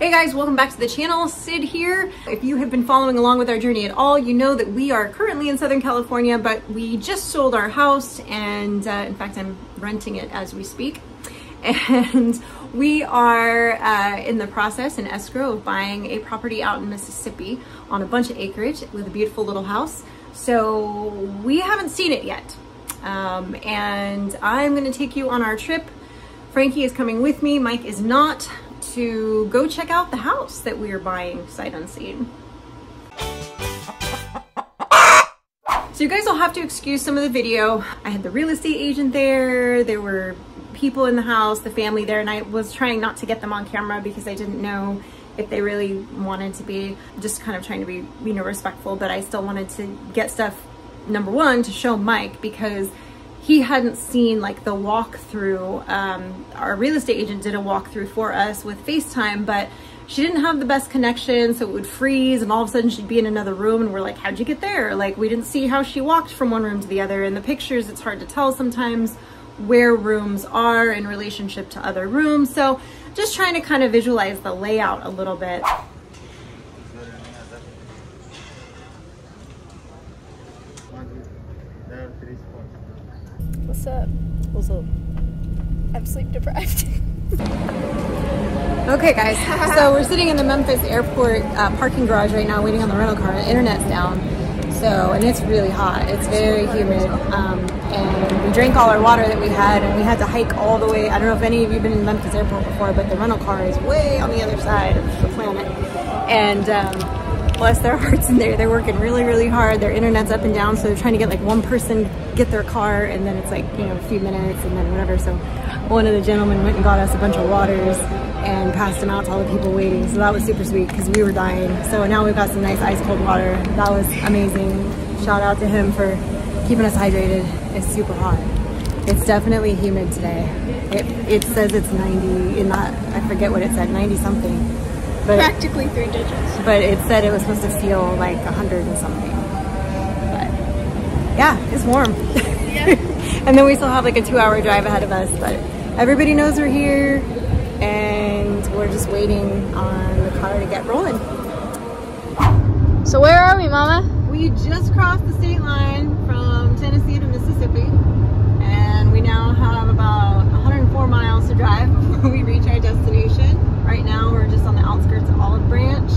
Hey guys, welcome back to the channel. Sid here. If you have been following along with our journey at all, you know that we are currently in Southern California, but we just sold our house and in fact, I'm renting it as we speak. And we are in the process in escrow of buying a property out in Mississippi on a bunch of acreage with a beautiful little house. So we haven't seen it yet. And I'm gonna take you on our trip. Frankie is coming with me, Mike is not, to go check out the house that we are buying sight unseen. So you guys will have to excuse some of the video. I had the real estate agent there, there were people in the house, the family there, and I was trying not to get them on camera because I didn't know if they really wanted to be, just kind of trying to be, you know, respectful, but I still wanted to get stuff, number one, to show Mike because he hadn't seen like the walkthrough. Our real estate agent did a walkthrough for us with FaceTime, but she didn't have the best connection, so it would freeze and all of a sudden she'd be in another room and we're like, how'd you get there? Like, we didn't see how she walked from one room to the other. In the pictures, it's hard to tell sometimes where rooms are in relationship to other rooms. So just trying to kind of visualize the layout a little bit. What's up? What's up? I'm sleep deprived. Okay guys, so we're sitting in the Memphis airport parking garage right now waiting on the rental car. The internet's down, so, and it's really hot. It's very humid, and we drank all our water that we had, and we had to hike all the way. I don't know if any of you have been in Memphis airport before, but the rental car is way on the other side of the planet. And bless their hearts in there, they're working really, really hard. Their internet's up and down, so they're trying to get like one person get their car, and then it's like, you know, a few minutes and then whatever. So one of the gentlemen went and got us a bunch of waters and passed them out to all the people waiting. So that was super sweet because we were dying. So now we've got some nice ice cold water. That was amazing. Shout out to him for keeping us hydrated. It's super hot. It's definitely humid today. It says it's 90 in that, I forget what it said, 90 something. But practically 3 digits. But it said it was supposed to feel like 100 and something. But yeah, it's warm. Yeah. And then we still have like a 2-hour drive ahead of us, but everybody knows we're here and we're just waiting on the car to get rolling. So where are we, Mama? We just crossed the state line from Tennessee to Mississippi, and we now have about 104 miles to drive before we reach our destination. Right now we're just on the outskirts of Olive Branch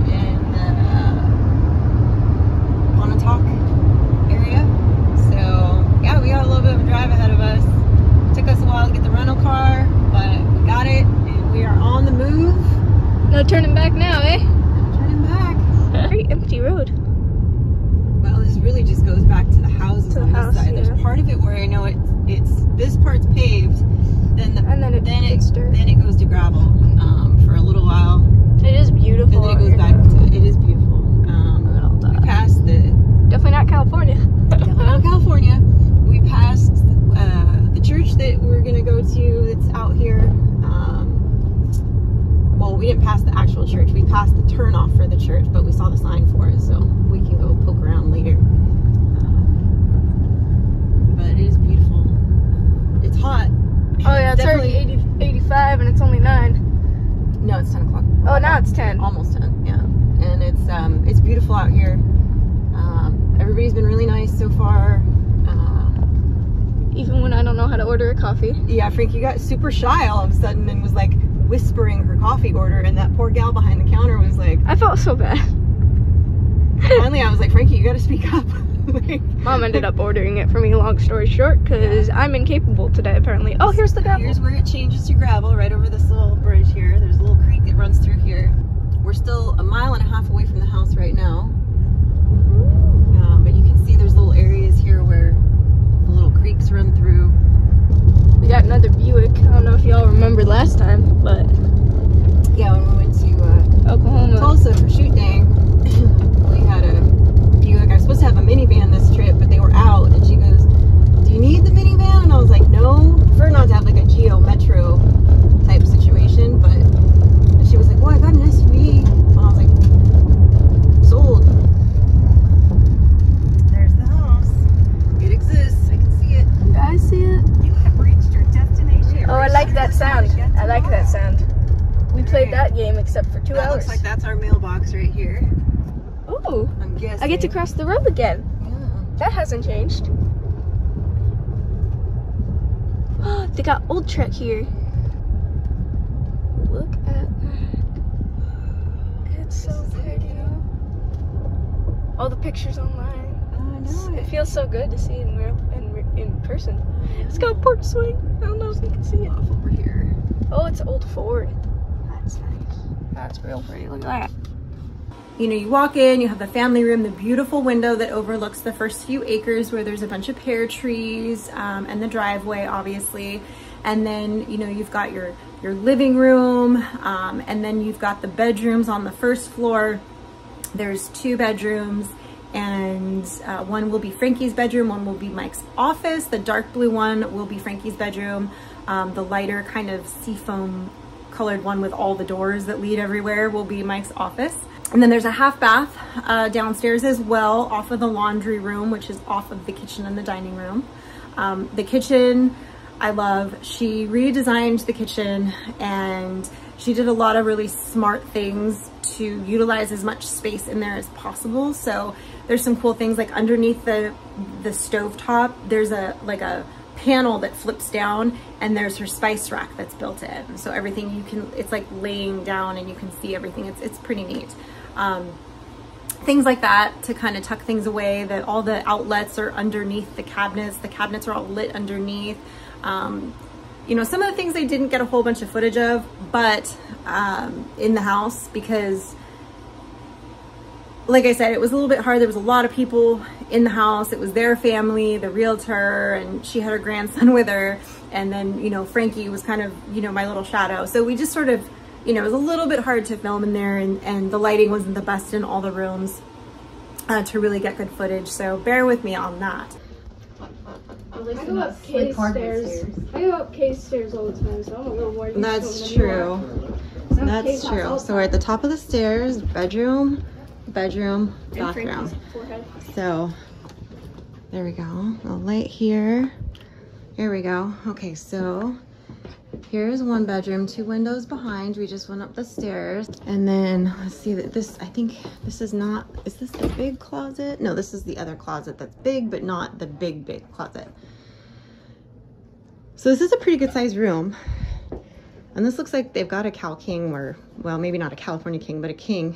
in the Pontotoc area. So yeah, we got a little bit of a drive ahead of us. Took us a while to get the rental car, but we got it and we are on the move. No turning back now, eh? No turning back. Very empty road. Well, this really just goes back to the houses on this side. Yeah. There's part of it where I know it's this part's paved, then it goes to gravel for a little while. It is beautiful. And then it goes back to, it is beautiful. We passed the... Definitely not California. Definitely not California. We passed the church that we're gonna go to that's out here. Well, we didn't pass the actual church. We passed the turnoff for the church, but we saw the sign for it, so we can go poke around later. But it is beautiful. It's hot. Oh yeah, it's already 85 and it's only 9. No, it's 10 o'clock. Oh, now it's 10. Almost 10, yeah. And it's beautiful out here. Everybody's been really nice so far. Even when I don't know how to order a coffee. Yeah, Frankie got super shy all of a sudden and was like whispering her coffee order, and that poor gal behind the counter was like... I felt so bad. Finally, I was like, Frankie, you gotta speak up. Like, Mom ended up ordering it for me, long story short, because I'm incapable today, apparently. Oh, here's the gravel. Here's where it changes to gravel, right over this little bridge here. There's a little creek that runs through here. We're still 1.5 miles away from the house right now. But you can see there's little areas here where the little creeks run through. We got another Buick. I don't know if y'all remember last time, but... Yeah, when we went to Oklahoma. Tulsa for shoot day, we had a Buick. I was supposed to have a minivan this trip, but they were out, and she goes, do you need the minivan? And I was like, no, I prefer not to have like a Geo Metro type situation, but except for 2 That hours. looks like that's our mailbox right here. Ooh, I'm guessing. I get to cross the road again. Yeah. That hasn't changed. They got Old Trek here. Look at that. It's so pretty. All the pictures online. Oh, I know. It feels so good to see it in person. It's got a porch swing. I don't know if you can see it. Off over here. Oh, it's an old Ford. That's nice. That's real pretty. Look at that. You know, you walk in, you have the family room, the beautiful window that overlooks the first few acres where there's a bunch of pear trees, and the driveway, obviously. And then, you know, you've got your living room, and then you've got the bedrooms on the first floor. There's 2 bedrooms, and one will be Frankie's bedroom, one will be Mike's office. The dark blue one will be Frankie's bedroom. The lighter kind of seafoam colored one with all the doors that lead everywhere will be Mike's office. And then there's a half bath downstairs as well, off of the laundry room, which is off of the kitchen and the dining room. The kitchen, I love. She redesigned the kitchen, and she did a lot of really smart things to utilize as much space in there as possible. So there's some cool things like underneath the stovetop, there's a panel that flips down, and there's her spice rack that's built in. So everything it's like laying down and you can see everything. It's pretty neat. Things like that to kind of tuck things away, that all the outlets are underneath the cabinets. The cabinets are all lit underneath. You know, some of the things they didn't get a whole bunch of footage of, but in the house, because like I said, it was a little bit hard. There was a lot of people in the house. It was their family, the realtor, and she had her grandson with her. And then, you know, Frankie was kind of, you know, my little shadow. So we just sort of, you know, it was a little bit hard to film in there, and the lighting wasn't the best in all the rooms to really get good footage. So bear with me on that. I go up Kay's stairs. I go up Kay's stairs all the time, so I'm a little more used to That's them true. That's true. So we're at the top of the stairs, bedroom, bathroom. So there we go. A light here. Here we go. Okay, so here's one bedroom, 2 windows behind. We just went up the stairs. And then let's see that this, I think this is not, is this the big closet? No, this is the other closet that's big, but not the big closet. So this is a pretty good sized room. And this looks like they've got a Cal King, or, well, maybe not a California King, but a King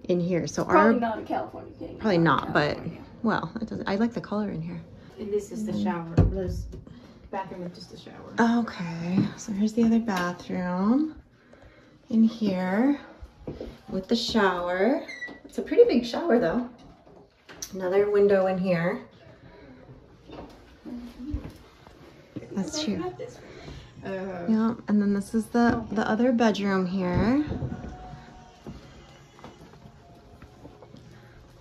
in here. So probably not a California King. Probably not, but, well, it doesn't, I like the color in here. And this is the shower. This bathroom is just a shower. Okay, so here's the other bathroom in here with the shower. It's a pretty big shower though. Another window in here. That's true. Yeah, and then this is the other bedroom here.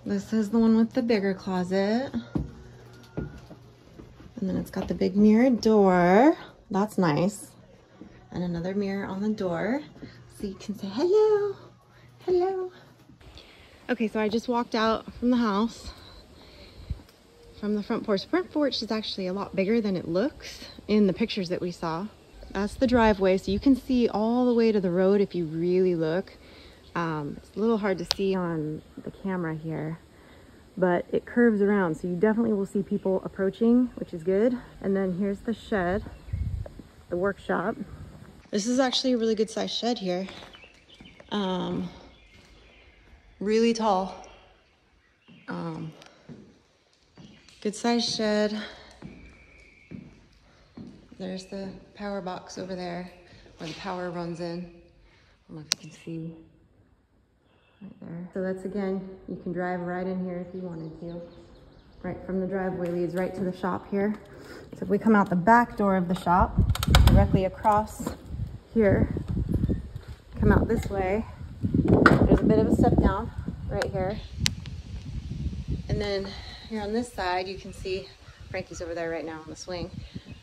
This is the one with the bigger closet. And then it's got the big mirrored door. That's nice. And another mirror on the door, so you can say hello. Hello. Okay, so I just walked out from the house, from the front porch. The front porch is actually a lot bigger than it looks in the pictures that we saw. That's the driveway, so you can see all the way to the road if you really look. It's a little hard to see on the camera here, but it curves around, so you definitely will see people approaching, which is good. And then here's the shed, the workshop. This is actually a really good sized shed here. Really tall. Good sized shed. There's the power box over there where the power runs in. I don't know if you can see right there. So that's, again, you can drive right in here if you wanted to. Right from the driveway leads right to the shop here. So if we come out the back door of the shop, directly across here, come out this way, there's a bit of a step down right here. And then here on this side, you can see Frankie's over there right now on the swing.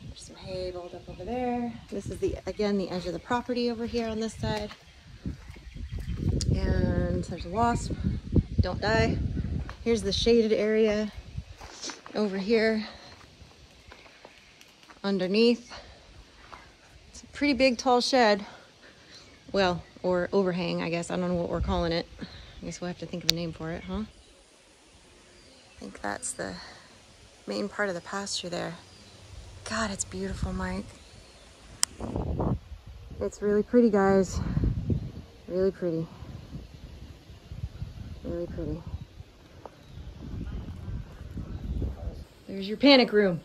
There's some hay rolled up over there. This is again the edge of the property over here on this side. And there's a wasp, don't die. Here's the shaded area over here underneath. It's a pretty big tall shed. Well, or overhang, I guess. I don't know what we're calling it. I guess we'll have to think of a name for it, huh? I think that's the main part of the pasture there. God, it's beautiful, Mike. It's really pretty, guys. Really pretty. Really pretty. There's your panic room.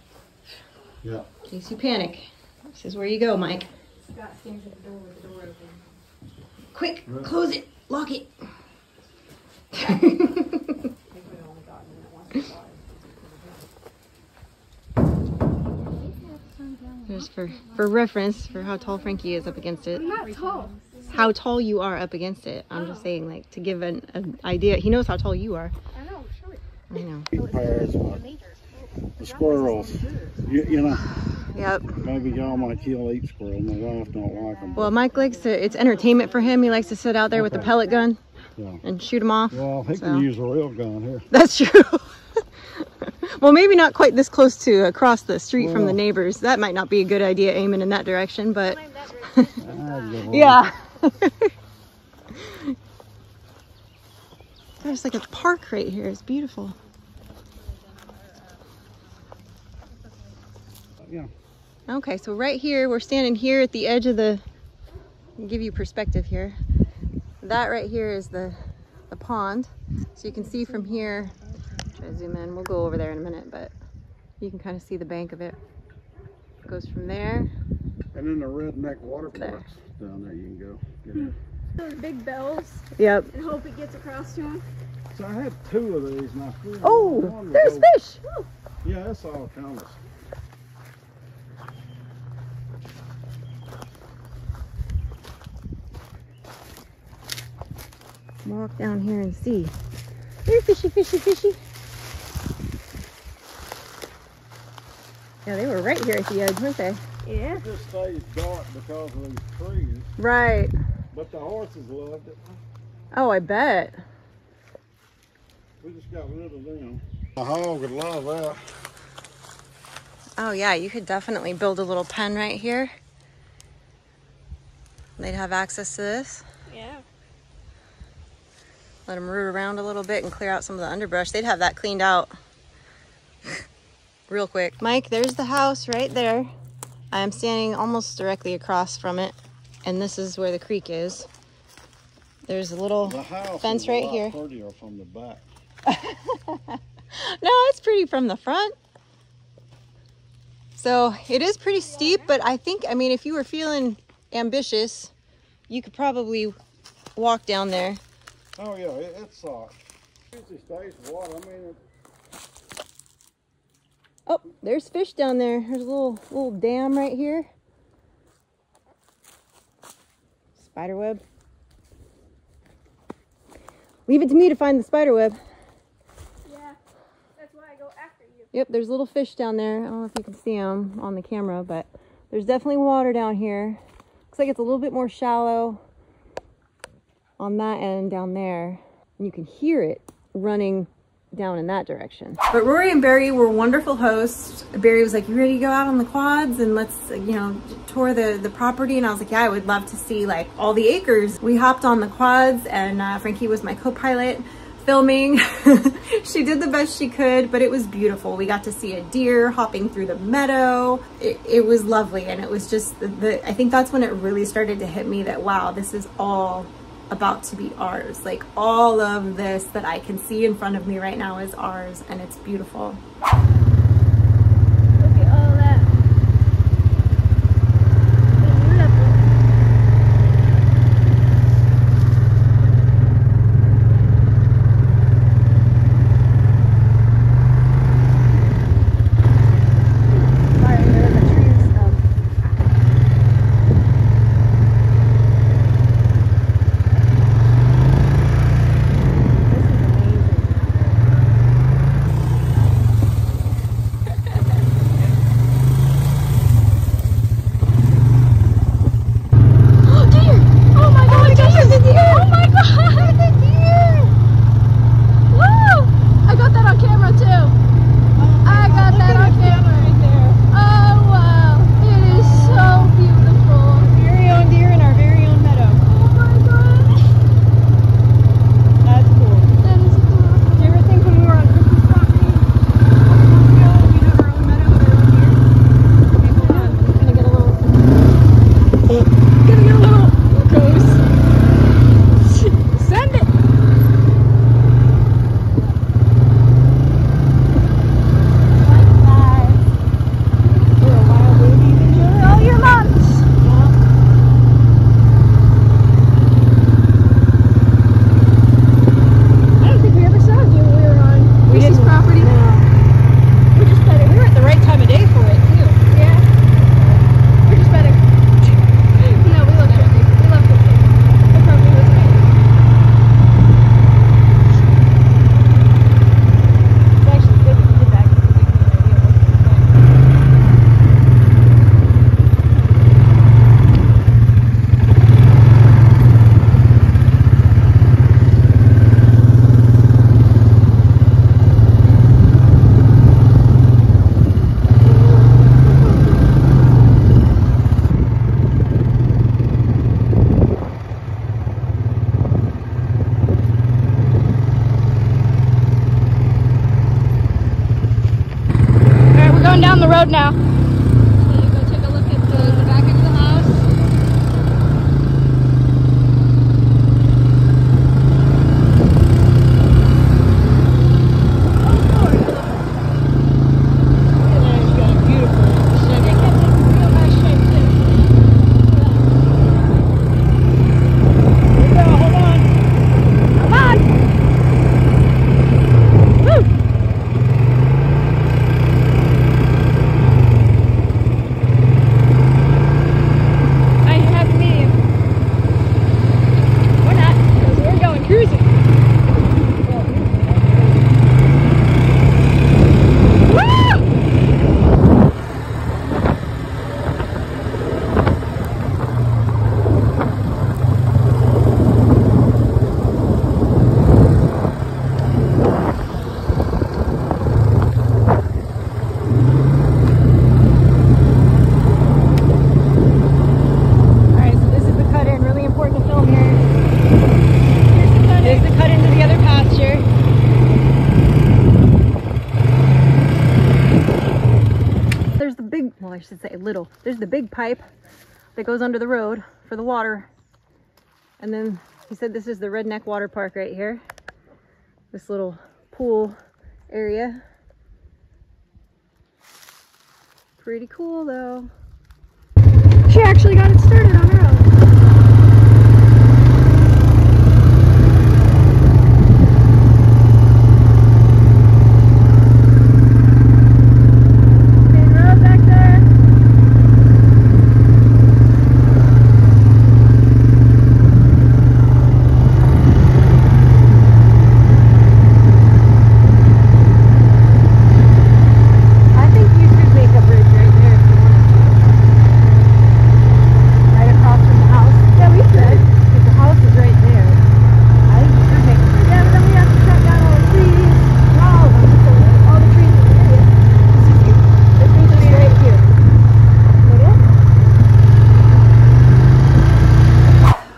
Yeah. In case you panic. This is where you go, Mike. Scott stands at the door with the door open. Quick, close it, lock it. Just for reference, for how tall Frankie is up against it. I'm not tall. How tall you are up against it. I'm just saying, like, to give an idea. He knows how tall you are. I know, short. I know. The squirrels, you know, Yep. maybe y'all might kill each squirrel. My wife don't like them. Well, Mike likes to, it's entertainment for him. He likes to sit out there with the pellet gun Yeah. and shoot them off. Well, he So. can use a real gun here. That's true. Well, maybe not quite this close to across the street from the Well. neighbors. That might not be a good idea aiming in that direction, but Yeah. yeah. There's like a park right here. It's beautiful. Yeah. Okay, so right here, we're standing here at the edge of the, I'll give you perspective here. That right here is the pond. So you can see from here, try to zoom in, we'll go over there in a minute, but you can kind of see the bank of it. It goes from there. And then the redneck water There. parks down there. You can go get in. Those big bells Yep. and hope it gets across to him. So I had 2 of these, and I figured Oh, one would there's go- fish. Yeah, that's all counts. Walk down here and see. They're fishy, fishy, fishy. Yeah, they were right here at the edge, weren't they? Yeah. It just stays dark because of these trees, Right. but the horses loved it. Oh, I bet. We just got rid of them. A hog would love that. Oh yeah, you could definitely build a little pen right here. They'd have access to this. Yeah. Let them root around a little bit and clear out some of the underbrush. They'd have that cleaned out real quick. Mike, there's the house right there. I am standing almost directly across from it, and this is where the creek is. There's a little The house fence is right a lot here. prettier from the back. No, it's pretty from the front. So it is pretty steep, but I think, I mean, if you were feeling ambitious, you could probably walk down there. Oh yeah, it's usually stays water. I mean, Oh, there's fish down there. There's a little dam right here. Spider web. Leave it to me to find the spider web. Yeah. That's why I go after you. Yep, there's little fish down there. I don't know if you can see them on the camera, but there's definitely water down here. Looks like it's a little bit more shallow on that end down there. And you can hear it running down in that direction. But Rory and Barry were wonderful hosts. Barry was like, you ready to go out on the quads and let's, you know, tour the property? And I was like, yeah, I would love to see like all the acres. We hopped on the quads and Frankie was my co-pilot filming. She did the best she could, but it was beautiful. We got to see a deer hopping through the meadow. It was lovely. And it was just, I think that's when it really started to hit me that, wow, this is all about to be ours. Like all of this that I can see in front of me right now is ours, and it's beautiful. Look at all that. road now. So you go take a look at the back end of the house. I should say little. There's the big pipe that goes under the road for the water. And then he said this is the Redneck Water Park right here. This little pool area. Pretty cool though. She actually got it started on her own.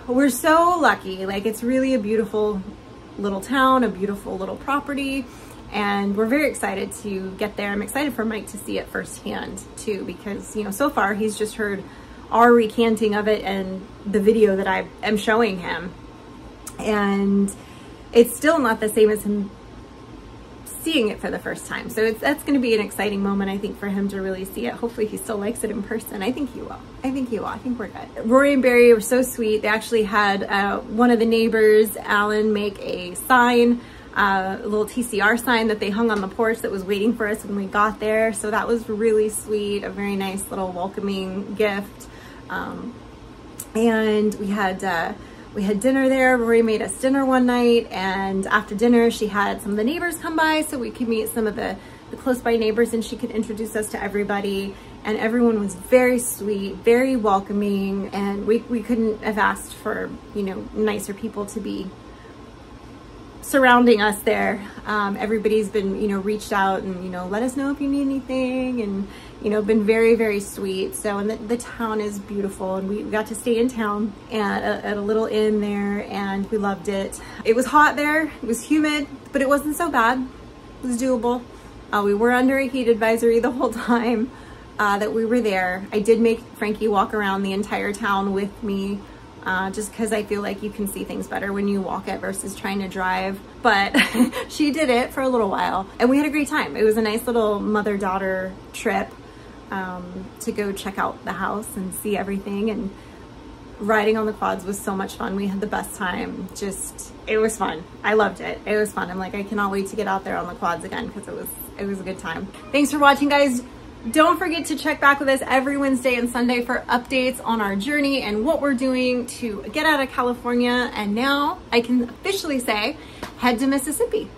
We're so lucky. Like, it's really a beautiful little town, a beautiful little property, and we're very excited to get there. I'm excited for Mike to see it firsthand too, because, you know, so far he's just heard our recanting of it and the video that I am showing him, and it's still not the same as him seeing it for the first time. So that's going to be an exciting moment, I think, for him to really see it. Hopefully he still likes it in person. I think he will. I think he will. I think we're good. Rory and Barry were so sweet. They actually had one of the neighbors, Alan, make a sign, a little TCR sign that they hung on the porch that was waiting for us when we got there. So that was really sweet, a very nice little welcoming gift. And we had dinner there. Rory made us dinner one night, and after dinner she had some of the neighbors come by so we could meet some of the close by neighbors, and she could introduce us to everybody, and everyone was very sweet, very welcoming, and we couldn't have asked for, you know, nicer people to be surrounding us there. Everybody's been, you know, reached out and, you know, let us know if you need anything, and, you know, been very, very sweet. So, and the town is beautiful, and we got to stay in town at a little inn there, and we loved it. It was hot there, it was humid, but it wasn't so bad. It was doable. We were under a heat advisory the whole time that we were there. I did make Frankie walk around the entire town with me, just because I feel like you can see things better when you walk it versus trying to drive. But she did it for a little while, and we had a great time. It was a nice little mother-daughter trip to go check out the house and see everything, and riding on the quads was so much fun. We had the best time. Just, it was fun. I loved it. It was fun. I'm like, I cannot wait to get out there on the quads again, because it was a good time. Thanks for watching, guys. Don't forget to check back with us every Wednesday and Sunday for updates on our journey and what we're doing to get out of California. And now I can officially say, head to Mississippi.